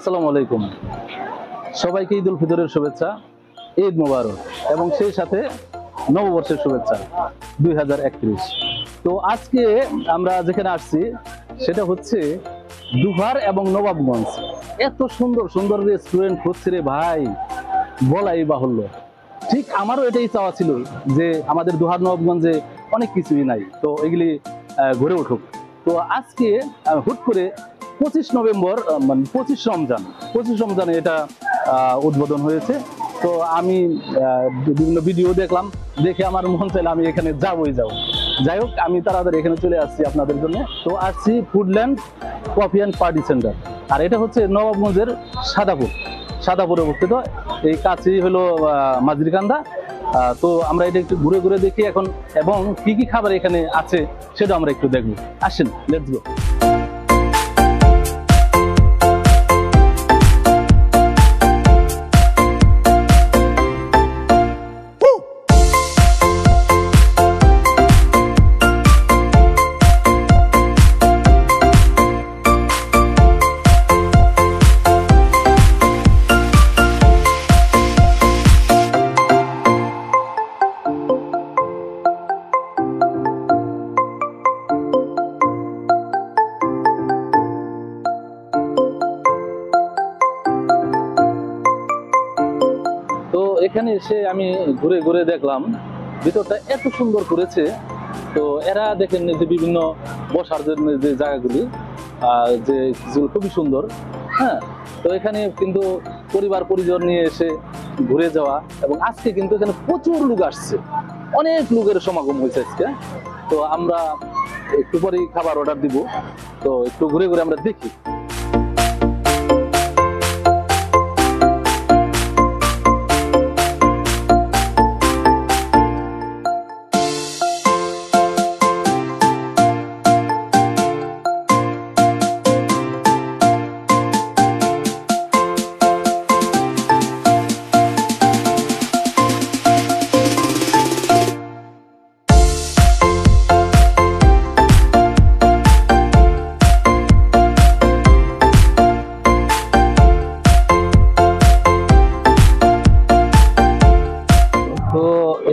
আসসালামু আলাইকুম। সবাইকে ঈদ উল ফিতরের শুভেচ্ছা, ঈদ মোবারক এবং সেই সাথে নববর্ষের শুভেচ্ছা 2031। তো আজকে আমরা যেখানে আসছি সেটা হচ্ছে দুহার এবং নবাবগঞ্জ। এত সুন্দর সুন্দর রেস্টুরেন্ট হচ্ছে রে ভাই, বলাই বাহুল্য। ঠিক আমারও এটাই চাওয়া ছিল যে আমাদের দুহার নবাবগঞ্জে অনেক কিছুই নাই, তো এগুলি গড়ে উঠুক। তো আজকে হুট করে 25 নভেম্বর মানে 25 রমজানে এটা উদ্বোধন হয়েছে। তো আমি বিভিন্ন ভিডিও দেখলাম, দেখে আমার মন চাইলে আমি এখানে যাবই। যাই হোক, আমি তাড়াতাড়ি এখানে চলে আসছি আপনাদের জন্য। তো আসছি Foodland coffee and party centre, আর এটা হচ্ছে নবাবগঞ্জের সাদাপুরে অবস্থিত। এই কাছেই হলো মাঝরিকান্দা। তো আমরা এটা একটু ঘুরে ঘুরে দেখি এখন, এবং কি কি খাবার এখানে আছে সেটা আমরা একটু দেখবো। আসেন, লেটস গো। তো এখানে এসে আমি ঘুরে ঘুরে দেখলাম ভিতরটা এত সুন্দর করেছে। তো এরা দেখেন যে বিভিন্ন বসার জন্য যে জায়গাগুলি যে খুবই সুন্দর। হ্যাঁ, তো এখানে কিন্তু পরিবার পরিজন নিয়ে এসে ঘুরে যাওয়া, এবং আজকে কিন্তু এখানে প্রচুর লোক আসছে, অনেক লোকের সমাগম হয়েছে আজকে। তো আমরা একটু পরেই খাবার অর্ডার দিব, তো একটু ঘুরে ঘুরে আমরা দেখি।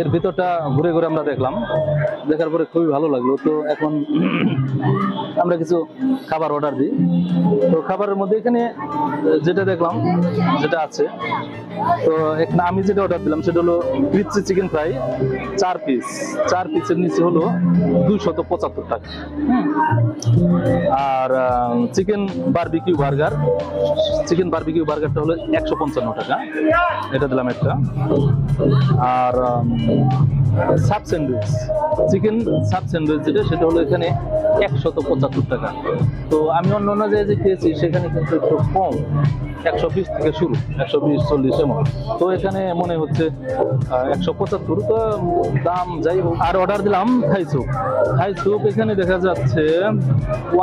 এর ভিতরটা ঘুরে ঘুরে আমরা দেখলাম, দেখার পরে খুবই ভালো লাগলো। তো এখন আমরা কিছু খাবার অর্ডার দিই। তো খাবারের মধ্যে এখানে যেটা দেখলাম যেটা আছে, তো এখানে আমি যেটা অর্ডার দিলাম সেটা হলো ক্রিসপি চিকেন ফ্রাই 4 পিসের নিচে হলো 275 টাকা। আর চিকেন বারবিকিউ বার্গারটা হলো 155 টাকা, এটা দিলাম একটা। আর sub sandwich, chicken sub sandwich যেটা, সেটা হলো এখানে 175 টাকা। তো আমি অন্য জায়গায় যে খেয়েছি সেখানে কিন্তু একটু কম, 120 থেকে শুরু, 120-140 এমন। তো এখানে মনে হচ্ছে 175। তো দাম যাই হোক। আর অর্ডার দিলাম থাই স্যুপ। এখানে দেখা যাচ্ছে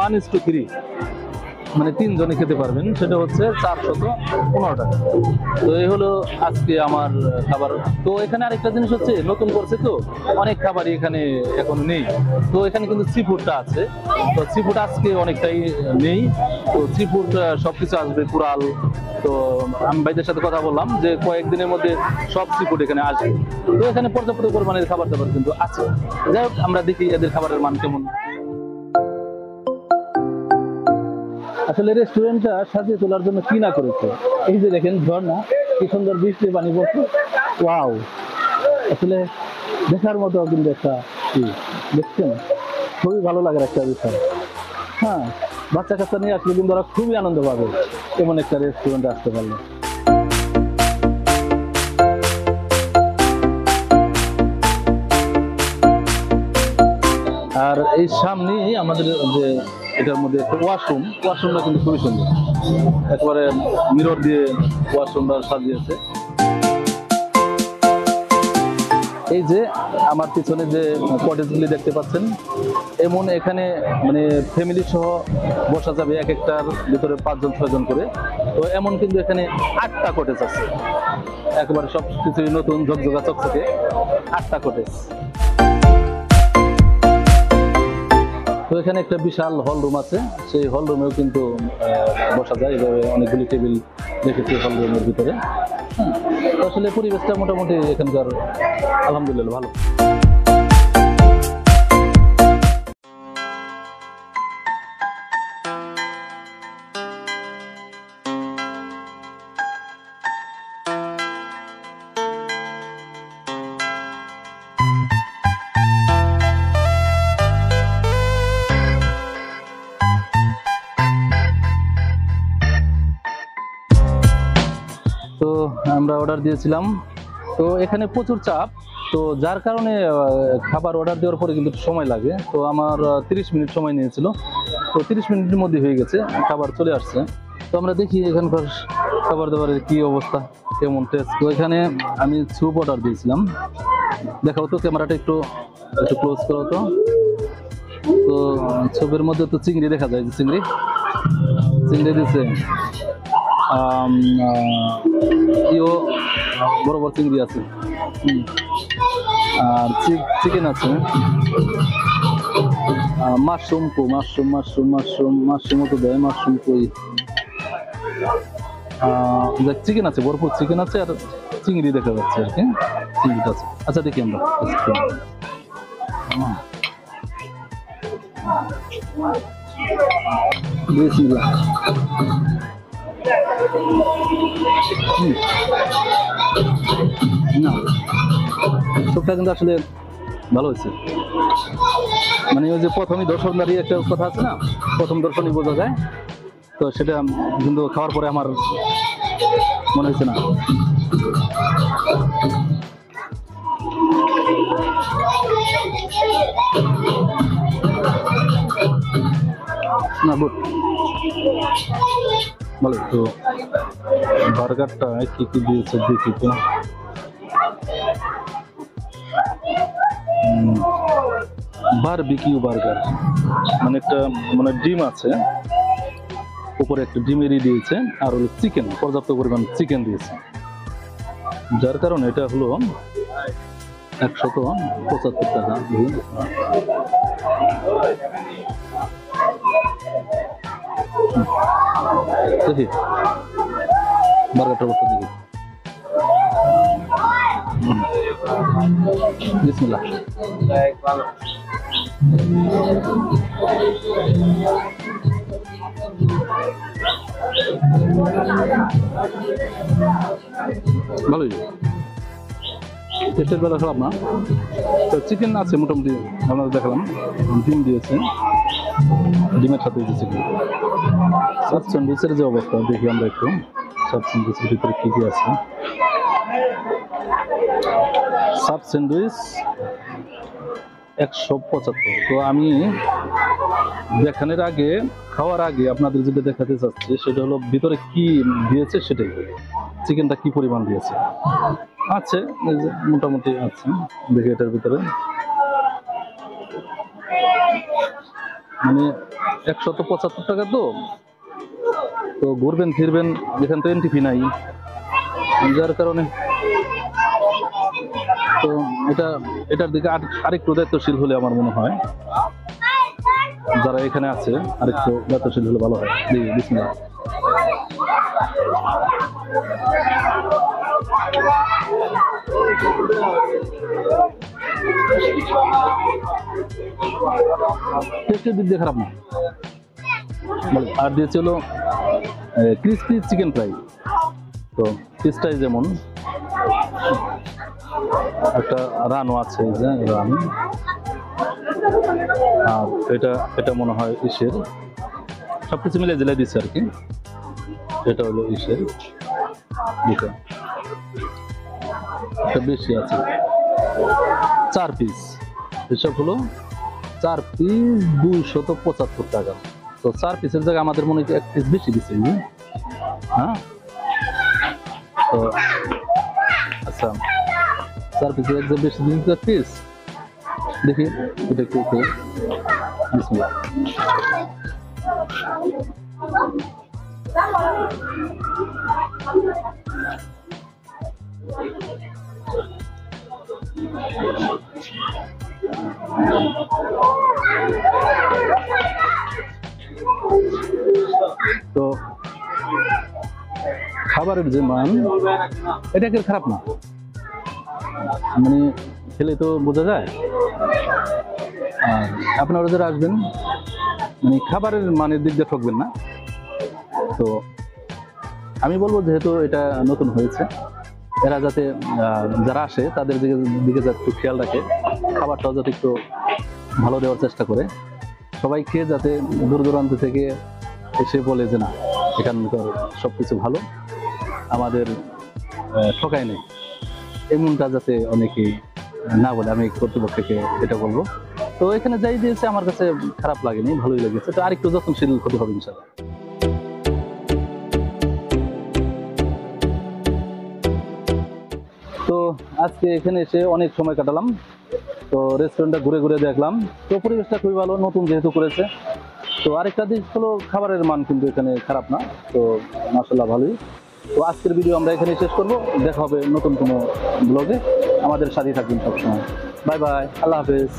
1:3, মানে 3 জনে খেতে পারবেন, সেটা হচ্ছে 415 টাকা। তো এই হলো আজকে আমার খাবার। তো এখানে আরেকটা জিনিস হচ্ছে, নতুন করছে তো অনেক খাবারই এখানে এখন নেই। তো এখানে কিন্তু সি ফুডটা আছে, তো সি ফুড আজকে অনেকটাই নেই। তো সি ফুড সবকিছু আসবে কুড়াল। তো আমি ভাইদের সাথে কথা বললাম যে কয়েকদিনের মধ্যে সব সি ফুড এখানে আসবে। তো এখানে পর্যাপ্ত পরিমাণের খাবার দাবার কিন্তু আছে। যাই হোক, আমরা দেখি এদের খাবারের মান কেমন। আসলে রেস্টুরেন্টটা সাজিয়ে তোলার জন্য কি না করেছে, এই যে দেখেন ঝর্ণা, কি সুন্দর বৃষ্টি পানি পড়ছে। ওয়াও, আসলে দেখার মতো কিন্তু একটা দেখছেন, খুবই ভালো লাগার একটা বিষয়। হ্যাঁ, বাচ্চা কাচ্চা নিয়ে আসলে কিন্তু ওরা খুবই আনন্দ পাবে এমন একটা রেস্টুরেন্টে আসতে পারলে। আর এই সামনেই আমাদের যে এটার মধ্যে একটা ওয়াশরুমটা কিন্তু খুবই সুন্দর, একেবারে মিরর দিয়ে ওয়াশরুমটা সাজিয়েছে। এই যে আমার পিছনে যে কটেজগুলি দেখতে পাচ্ছেন, এমন এখানে মানে ফ্যামিলি সহ বসা যাবে, এক একটার ভিতরে 5-6 জন করে। তো এমন কিন্তু এখানে 8টা কটেজ আছে, একেবারে সব কিছুই নতুন ঝকঝকা চকচকে 8টা কটেজ। তো এখানে একটা বিশাল হল রুম আছে, সেই হল রুমেও কিন্তু বসা যায়, এভাবে অনেকগুলি টেবিল রেখেছি হল রুমের ভিতরে। তো আসলে পরিবেশটা মোটামুটি এখানকার আলহামদুলিল্লাহ ভালো। তো আমরা অর্ডার দিয়েছিলাম, তো এখানে প্রচুর চাপ, তো যার কারণে খাবার অর্ডার দেওয়ার পরে কিন্তু সময় লাগে। তো আমার 30 মিনিট সময় নিয়েছিল, তো 30 মিনিটের মধ্যে হয়ে গেছে, খাবার চলে আসছে। তো আমরা দেখি এখানকার খাবার দাবারের কি অবস্থা, কেমন টেস্ট। তো এখানে আমি স্যুপ অর্ডার দিয়েছিলাম, দেখাও তো ক্যামেরাটা একটু একটু ক্লোজ করো তো। তো স্যুপের মধ্যে তো চিংড়ি দেখা যায়, যে চিংড়ি দিচ্ছে, ইও বড় বড় চিংড়ি আছে, আর চিকেন আছে, মাশরুমও তো দেয়, মাশরুম কই, চিকেন আছে, ভরপুর চিকেন আছে, আর চিংড়ি দেখা যাচ্ছে আর কি, চিংড়িটা আছে। আচ্ছা দেখি আমরা না, সবটা কিন্তু আসলে ভালো হয়েছে। মানে ওই যে প্রথমে দর্শনদারি একটা কথা আছে না, প্রথম দর্শনই বোঝা যায়, তো সেটা কিন্তু খাওয়ার পরে আমার মনে হয়েছে না। না গুড, ভালো। তো বার্গারটা কি কি দিয়েছে দেখি তো। বারবিকিউ বার্গার, মানে একটা মানে ডিম আছে উপরে, একটা ডিমেরই দিয়েছে, আর হলো চিকেন, পর্যাপ্ত পরিমাণ চিকেন দিয়েছে, যার কারণে এটা হলো 175 টাকা। দেখি বার্গারটার অবস্থা দেখি। বিসমিল্লাহ। ভালোই, টেস্টের বেলা খারাপ না। তো চিকেন আছে মোটামুটি, আপনাদের দেখালাম, ডিম দিয়েছে, ডিমের সাথে দিয়েছে চিকেন। সাব স্যান্ডউইচের যে অবস্থা দেখি আমরা একটু, সাব স্যান্ডউইচের ভিতরে কি কি আছে। Sub sandwich 175। তো আমি দেখানোর আগে, খাওয়ার আগে আপনাদের যেটা দেখাতে চাচ্ছি সেটা হলো ভিতরে কি দিয়েছে সেটাই, চিকেনটা কি পরিমাণ দিয়েছে। আছে মোটামুটি আছে, দেখি এটার ভিতরে মানে 175 টাকা। তো ঘুরবেন ফিরবেন, এখান তো এন্ট্রি ফি নাই, যার কারণে তো এটার দিকে আরেকটু দায়িত্বশীল হলে আমার মনে হয়, যারা এখানে আছে আরেকটু দায়িত্বশীল হলে ভালো হয়। বিসমিল্লাহ। টেস্টের দিক দিয়ে খারাপ না। আর দিয়েছে হলো ক্রিসপি চিকেন ফ্রাই, তো পিসটাই যেমন একটা রানও আছে, যে রান, আর এটা মনে হয় ইসের, সবকিছু মিলে জেলে দিচ্ছে আর কি। এটা হলো ইসের দুটো, এটা বেশি আছে, 4 পিস, এসব হলো 4 পিস 275 টাকা। তো 4 পিসের জায়গায় আমাদের মনে হয় 1 পিস বেশি দিচ্ছে। হ্যাঁ, তো আচ্ছা 4 পিসের এক বেশি দিচ্ছে 1 পিস। দেখি এটা একটু বিসমিল্লাহ। তো খাবারের যে মান এটা কি খারাপ না, মানে খেলে তো বোঝা যায়। আর আপনারা যারা আসবেন মানে খাবারের মানের দিক দিয়ে ঠকবেন না। তো আমি বলবো যেহেতু এটা নতুন হয়েছে, এরা যাতে যারা আসে তাদের দিকে যাতে একটু খেয়াল রাখে, খাবারটাও যাতে একটু ভালো দেওয়ার চেষ্টা করে, সবাই খেয়ে যাতে দূর দূরান্ত থেকে এসে বলে যে না এখানকার সবকিছু ভালো, আমাদের ঠকায় নেই, এমনটা যাতে অনেকেই না বলে, আমি কর্তৃপক্ষকে এটা বলবো। তো এখানে যাই দিয়েছে আমার কাছে খারাপ লাগেনি, ভালোই লেগেছে। তো আরেকটু যত্নশীল হতে হবে ইনশাল্লাহ। তো আজকে এখানে এসে অনেক সময় কাটালাম। তো রেস্টুরেন্টটা ঘুরে ঘুরে দেখলাম, তো পরিবেশটা খুবই ভালো, নতুন যেহেতু করেছে। তো আরেকটা দিক হলো খাবারের মান কিন্তু এখানে খারাপ না, তো মাশাআল্লাহ ভালোই। তো আজকের ভিডিও আমরা এখানে শেষ করবো, দেখা হবে নতুন কোনো ব্লগে। আমাদের সাথেই থাকবেন সবসময়। বাই বাই, আল্লাহ হাফেজ।